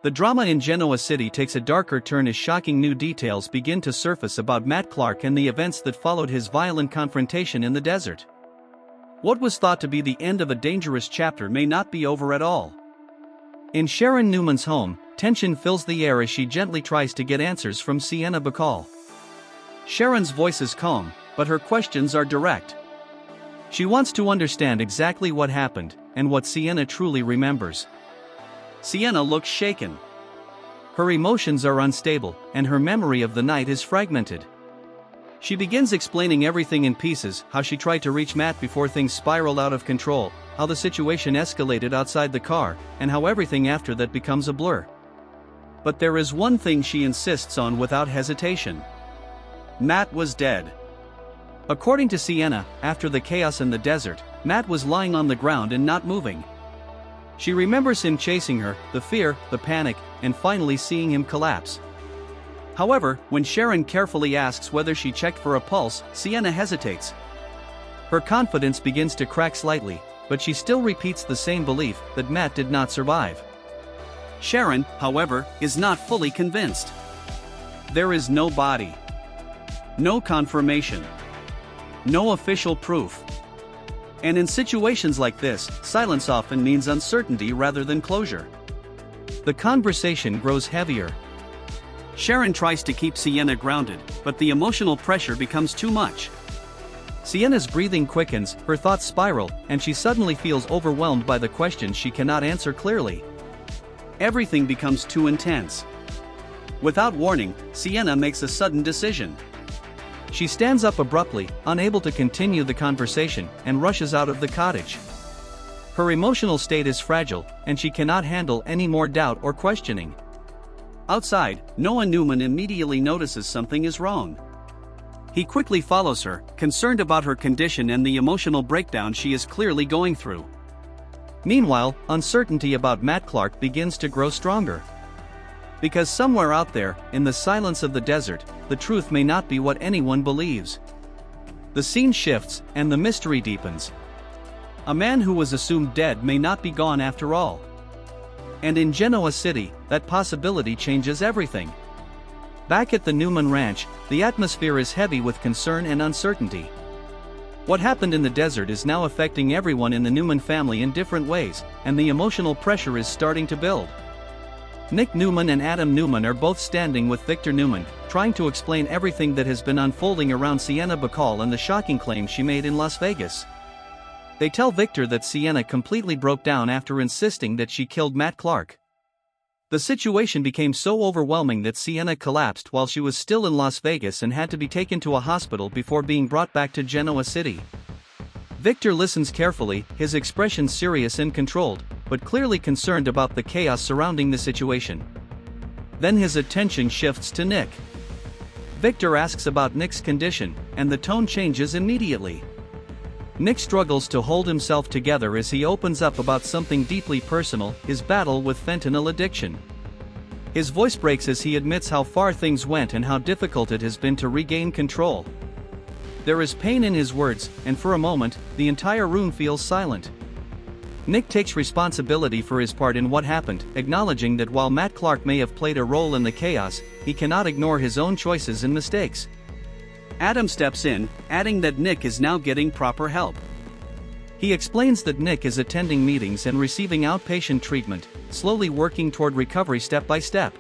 The drama in Genoa City takes a darker turn as shocking new details begin to surface about Matt Clark and the events that followed his violent confrontation in the desert. What was thought to be the end of a dangerous chapter may not be over at all. In Sharon Newman's home, tension fills the air as she gently tries to get answers from Sienna Bacall. Sharon's voice is calm, but her questions are direct. She wants to understand exactly what happened, and what Sienna truly remembers. Sienna looks shaken. Her emotions are unstable, and her memory of the night is fragmented. She begins explaining everything in pieces: how she tried to reach Matt before things spiraled out of control, how the situation escalated outside the car, and how everything after that becomes a blur. But there is one thing she insists on without hesitation. Matt was dead. According to Sienna, after the chaos in the desert, Matt was lying on the ground and not moving. She remembers him chasing her, the fear, the panic, and finally seeing him collapse. However, when Sharon carefully asks whether she checked for a pulse, Sienna hesitates. Her confidence begins to crack slightly, but she still repeats the same belief that Matt did not survive. Sharon, however, is not fully convinced. There is no body. No confirmation. No official proof. And in situations like this, silence often means uncertainty rather than closure. The conversation grows heavier. Sharon tries to keep Sienna grounded, but the emotional pressure becomes too much. Sienna's breathing quickens, her thoughts spiral, and she suddenly feels overwhelmed by the questions she cannot answer clearly. Everything becomes too intense. Without warning, Sienna makes a sudden decision. She stands up abruptly, unable to continue the conversation, and rushes out of the cottage. Her emotional state is fragile, and she cannot handle any more doubt or questioning. Outside, Noah Newman immediately notices something is wrong. He quickly follows her, concerned about her condition and the emotional breakdown she is clearly going through. Meanwhile, uncertainty about Matt Clark begins to grow stronger. Because somewhere out there, in the silence of the desert, the truth may not be what anyone believes. The scene shifts, and the mystery deepens. A man who was assumed dead may not be gone after all. And in Genoa City, that possibility changes everything. Back at the Newman Ranch, the atmosphere is heavy with concern and uncertainty. What happened in the desert is now affecting everyone in the Newman family in different ways, and the emotional pressure is starting to build. Nick Newman and Adam Newman are both standing with Victor Newman, trying to explain everything that has been unfolding around Sienna Bacall and the shocking claims she made in Las Vegas. They tell Victor that Sienna completely broke down after insisting that she killed Matt Clark. The situation became so overwhelming that Sienna collapsed while she was still in Las Vegas and had to be taken to a hospital before being brought back to Genoa City. Victor listens carefully, his expression serious and controlled, but clearly concerned about the chaos surrounding the situation. Then his attention shifts to Nick. Victor asks about Nick's condition, and the tone changes immediately. Nick struggles to hold himself together as he opens up about something deeply personal, his battle with fentanyl addiction. His voice breaks as he admits how far things went and how difficult it has been to regain control. There is pain in his words, and for a moment, the entire room feels silent. Nick takes responsibility for his part in what happened, acknowledging that while Matt Clark may have played a role in the chaos, he cannot ignore his own choices and mistakes. Adam steps in, adding that Nick is now getting proper help. He explains that Nick is attending meetings and receiving outpatient treatment, slowly working toward recovery step by step.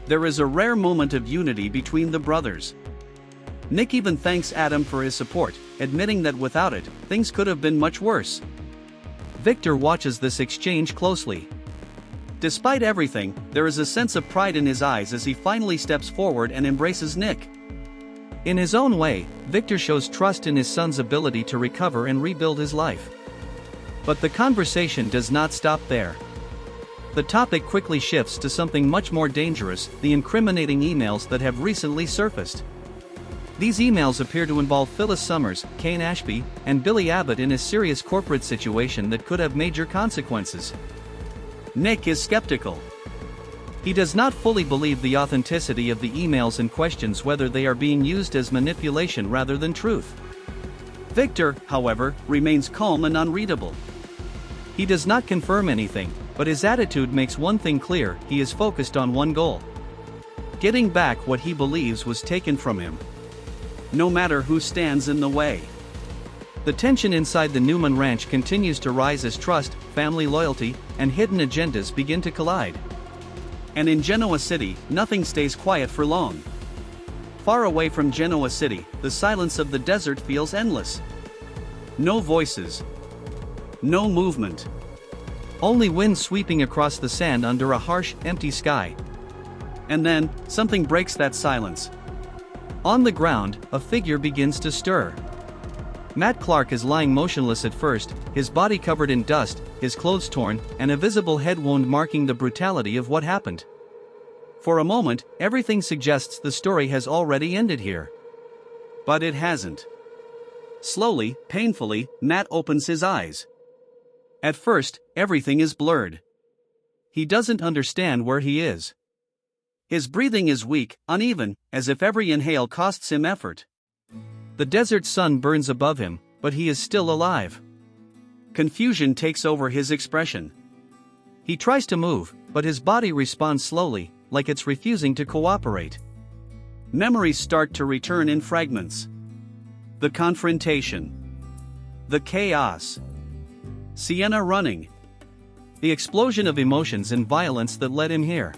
There is a rare moment of unity between the brothers. Nick even thanks Adam for his support, admitting that without it, things could have been much worse. Victor watches this exchange closely. Despite everything, there is a sense of pride in his eyes as he finally steps forward and embraces Nick. In his own way, Victor shows trust in his son's ability to recover and rebuild his life. But the conversation does not stop there. The topic quickly shifts to something much more dangerous: the incriminating emails that have recently surfaced. These emails appear to involve Phyllis Summers, Kane Ashby, and Billy Abbott in a serious corporate situation that could have major consequences. Nick is skeptical. He does not fully believe the authenticity of the emails and questions whether they are being used as manipulation rather than truth. Victor, however, remains calm and unreadable. He does not confirm anything, But his attitude makes one thing clear: he is focused on one goal: getting back what he believes was taken from him, no matter who stands in the way. The tension inside the Newman ranch continues to rise as trust, family loyalty, and hidden agendas begin to collide. And in Genoa City, nothing stays quiet for long. Far away from Genoa City, the silence of the desert feels endless. No voices. No movement. Only wind sweeping across the sand under a harsh, empty sky. And then, something breaks that silence. On the ground, a figure begins to stir. Matt Clark is lying motionless at first, his body covered in dust, his clothes torn, and a visible head wound marking the brutality of what happened. For a moment, everything suggests the story has already ended here. But it hasn't. Slowly, painfully, Matt opens his eyes. At first, everything is blurred. He doesn't understand where he is. His breathing is weak, uneven, as if every inhale costs him effort. The desert sun burns above him, but he is still alive. Confusion takes over his expression. He tries to move, but his body responds slowly, like it's refusing to cooperate. Memories start to return in fragments. The confrontation. The chaos. Sienna running. The explosion of emotions and violence that led him here.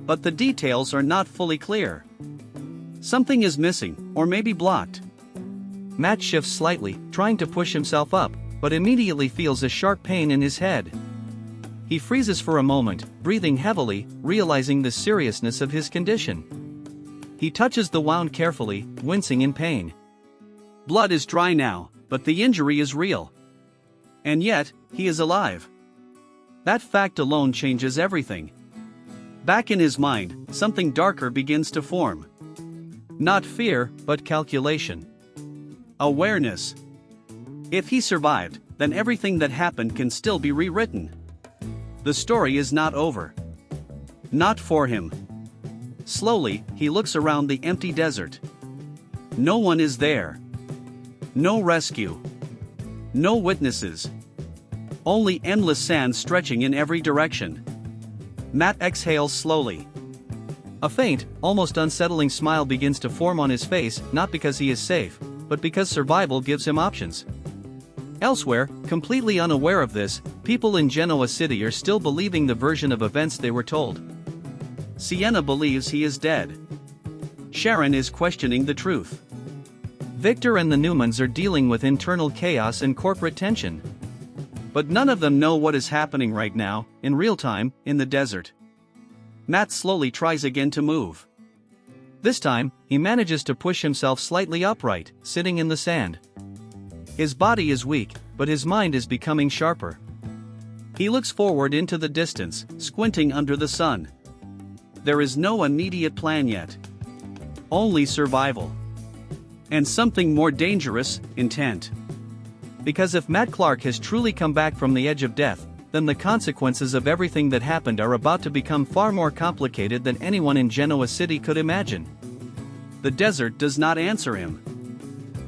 But the details are not fully clear. Something is missing, or maybe blocked. Matt shifts slightly, trying to push himself up, but immediately feels a sharp pain in his head. He freezes for a moment, breathing heavily, realizing the seriousness of his condition. He touches the wound carefully, wincing in pain. Blood is dry now, but the injury is real. And yet, he is alive. That fact alone changes everything. Back in his mind, something darker begins to form. Not fear, but calculation. Awareness. If he survived, then everything that happened can still be rewritten. The story is not over. Not for him. Slowly, he looks around the empty desert. No one is there. No rescue. No witnesses. Only endless sand stretching in every direction. Matt exhales slowly. A faint, almost unsettling smile begins to form on his face, not because he is safe, but because survival gives him options. Elsewhere, completely unaware of this, people in Genoa City are still believing the version of events they were told. Sienna believes he is dead. Sharon is questioning the truth. Victor and the Newmans are dealing with internal chaos and corporate tension. But none of them know what is happening right now, in real time, in the desert. Matt slowly tries again to move. This time, he manages to push himself slightly upright, sitting in the sand. His body is weak, but his mind is becoming sharper. He looks forward into the distance, squinting under the sun. There is no immediate plan yet. Only survival. And something more dangerous: intent. Because if Matt Clark has truly come back from the edge of death, then the consequences of everything that happened are about to become far more complicated than anyone in Genoa City could imagine. The desert does not answer him.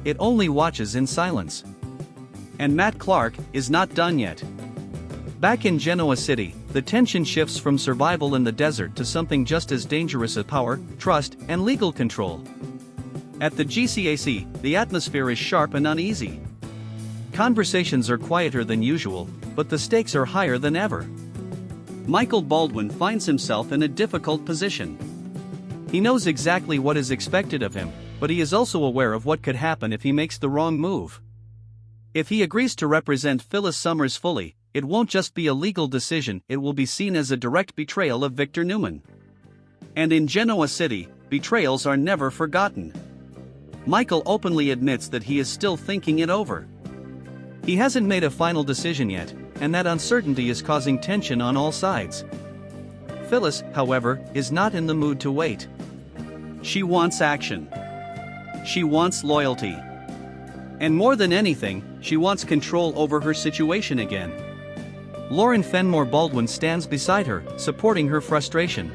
It only watches in silence. And Matt Clark is not done yet. Back in Genoa City, the tension shifts from survival in the desert to something just as dangerous as power, trust, and legal control. At the GCAC, the atmosphere is sharp and uneasy. Conversations are quieter than usual, but the stakes are higher than ever. Michael Baldwin finds himself in a difficult position. He knows exactly what is expected of him, but he is also aware of what could happen if he makes the wrong move. If he agrees to represent Phyllis Summers fully, it won't just be a legal decision, it will be seen as a direct betrayal of Victor Newman. And in Genoa City, betrayals are never forgotten. Michael openly admits that he is still thinking it over. He hasn't made a final decision yet, and that uncertainty is causing tension on all sides. Phyllis, however, is not in the mood to wait. She wants action. She wants loyalty. And more than anything, she wants control over her situation again. Lauren Fenmore Baldwin stands beside her, supporting her frustration.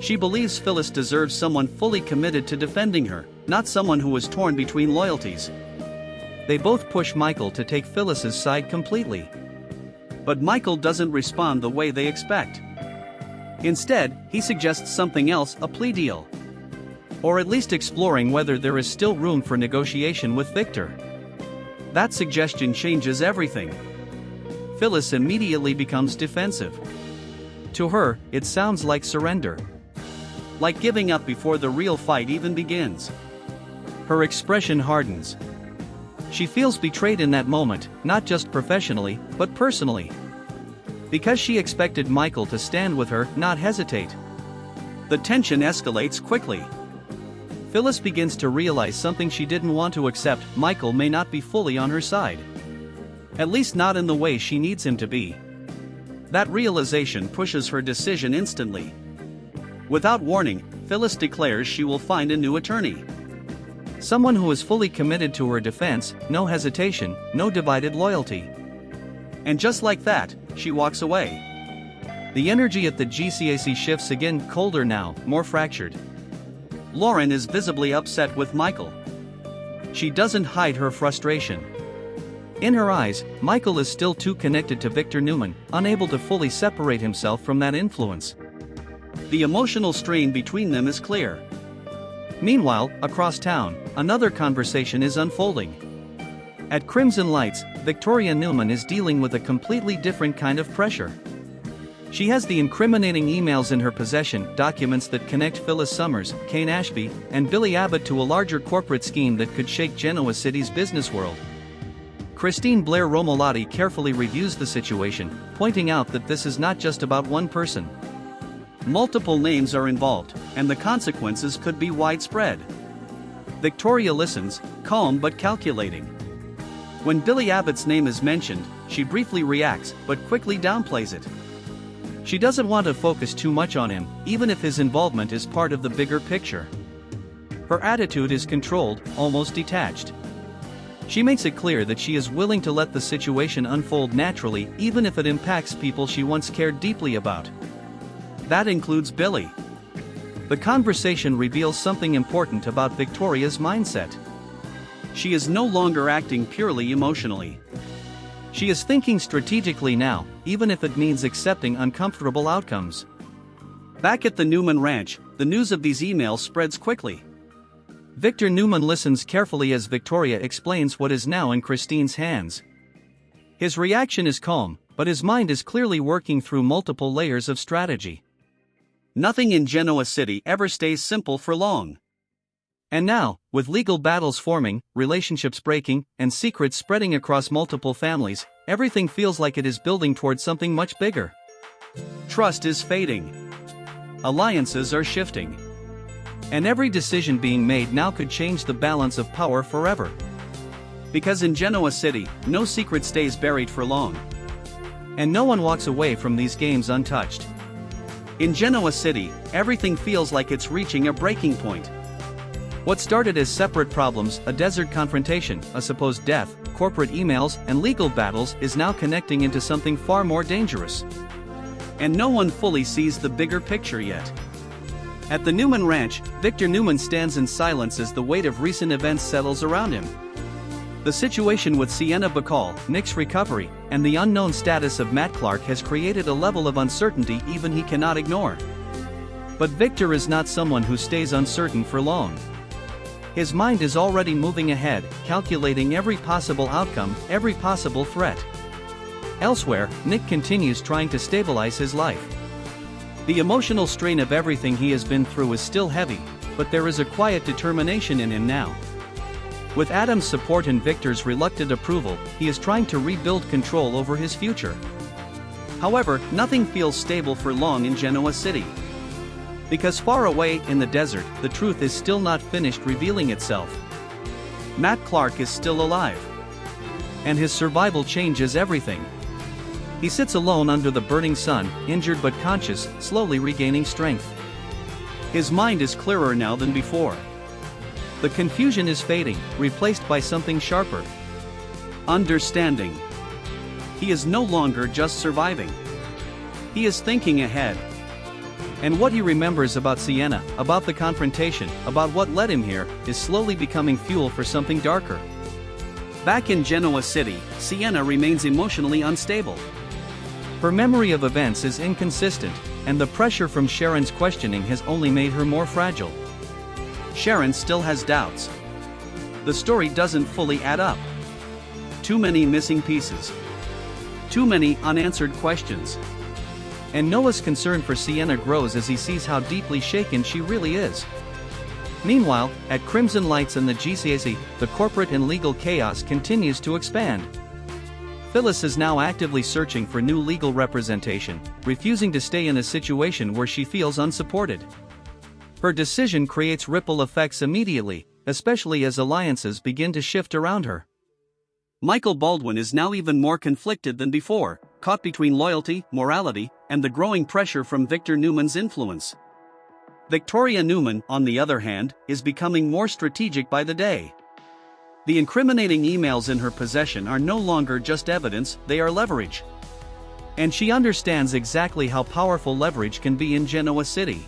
She believes Phyllis deserves someone fully committed to defending her, not someone who is torn between loyalties. They both push Michael to take Phyllis's side completely. But Michael doesn't respond the way they expect. Instead, he suggests something else, a plea deal. Or at least exploring whether there is still room for negotiation with Victor. That suggestion changes everything. Phyllis immediately becomes defensive. To her, it sounds like surrender. Like giving up before the real fight even begins. Her expression hardens. She feels betrayed in that moment, not just professionally, but personally. Because she expected Michael to stand with her, not hesitate. The tension escalates quickly. Phyllis begins to realize something she didn't want to accept: Michael may not be fully on her side. At least not in the way she needs him to be. That realization pushes her decision instantly. Without warning, Phyllis declares she will find a new attorney. Someone who is fully committed to her defense, no hesitation, no divided loyalty. And just like that, she walks away. The energy at the GCAC shifts again, colder now, more fractured. Lauren is visibly upset with Michael. She doesn't hide her frustration. In her eyes, Michael is still too connected to Victor Newman, unable to fully separate himself from that influence. The emotional strain between them is clear. Meanwhile, across town, another conversation is unfolding. At Crimson Lights, Victoria Newman is dealing with a completely different kind of pressure. She has the incriminating emails in her possession, documents that connect Phyllis Summers, Kane Ashby, and Billy Abbott to a larger corporate scheme that could shake Genoa City's business world. Christine Blair Romolotti carefully reviews the situation, pointing out that this is not just about one person. Multiple names are involved, and the consequences could be widespread. Victoria listens, calm but calculating. When Billy Abbott's name is mentioned, she briefly reacts, but quickly downplays it. She doesn't want to focus too much on him, even if his involvement is part of the bigger picture. Her attitude is controlled, almost detached. She makes it clear that she is willing to let the situation unfold naturally, even if it impacts people she once cared deeply about. That includes Billy. The conversation reveals something important about Victoria's mindset. She is no longer acting purely emotionally. She is thinking strategically now, even if it means accepting uncomfortable outcomes. Back at the Newman Ranch, the news of these emails spreads quickly. Victor Newman listens carefully as Victoria explains what is now in Christine's hands. His reaction is calm, but his mind is clearly working through multiple layers of strategy. Nothing in Genoa City ever stays simple for long. And now, with legal battles forming, relationships breaking, and secrets spreading across multiple families, everything feels like it is building towards something much bigger. Trust is fading. Alliances are shifting. And every decision being made now could change the balance of power forever. Because in Genoa City, no secret stays buried for long. And no one walks away from these games untouched. In Genoa City, everything feels like it's reaching a breaking point. What started as separate problems, a desert confrontation, a supposed death, corporate emails, and legal battles, is now connecting into something far more dangerous. And no one fully sees the bigger picture yet. At the Newman Ranch, Victor Newman stands in silence as the weight of recent events settles around him. The situation with Sienna Bacall, Nick's recovery, and the unknown status of Matt Clark has created a level of uncertainty even he cannot ignore. But Victor is not someone who stays uncertain for long. His mind is already moving ahead, calculating every possible outcome, every possible threat. Elsewhere, Nick continues trying to stabilize his life. The emotional strain of everything he has been through is still heavy, but there is a quiet determination in him now. With Adam's support and Victor's reluctant approval, he is trying to rebuild control over his future. However, nothing feels stable for long in Genoa City. Because far away in the desert, the truth is still not finished revealing itself. Matt Clark is still alive. And his survival changes everything. He sits alone under the burning sun, injured but conscious, slowly regaining strength. His mind is clearer now than before. The confusion is fading, replaced by something sharper. Understanding. He is no longer just surviving. He is thinking ahead. And what he remembers about Sienna, about the confrontation, about what led him here, is slowly becoming fuel for something darker. Back in Genoa City, Sienna remains emotionally unstable. Her memory of events is inconsistent, and the pressure from Sharon's questioning has only made her more fragile. Sharon still has doubts. The story doesn't fully add up. Too many missing pieces. Too many unanswered questions. And Noah's concern for Sienna grows as he sees how deeply shaken she really is. Meanwhile, at Crimson Lights and the GCAC, the corporate and legal chaos continues to expand. Phyllis is now actively searching for new legal representation, refusing to stay in a situation where she feels unsupported. Her decision creates ripple effects immediately, especially as alliances begin to shift around her. Michael Baldwin is now even more conflicted than before, caught between loyalty, morality, and the growing pressure from Victor Newman's influence. Victoria Newman, on the other hand, is becoming more strategic by the day. The incriminating emails in her possession are no longer just evidence, they are leverage. And she understands exactly how powerful leverage can be in Genoa City.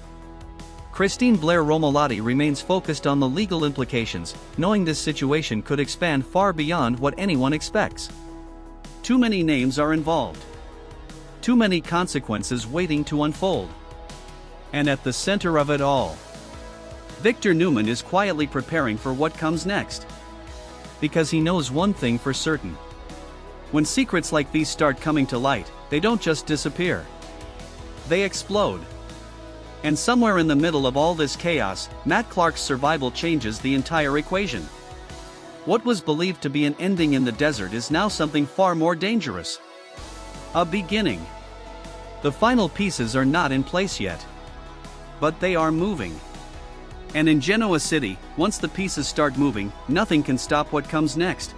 Christine Blair Romolotti remains focused on the legal implications, knowing this situation could expand far beyond what anyone expects. Too many names are involved. Too many consequences waiting to unfold. And at the center of it all, Victor Newman is quietly preparing for what comes next. Because he knows one thing for certain. When secrets like these start coming to light, they don't just disappear. They explode. And somewhere in the middle of all this chaos, Matt Clark's survival changes the entire equation. What was believed to be an ending in the desert is now something far more dangerous. A beginning. The final pieces are not in place yet. But they are moving. And in Genoa City, once the pieces start moving, nothing can stop what comes next.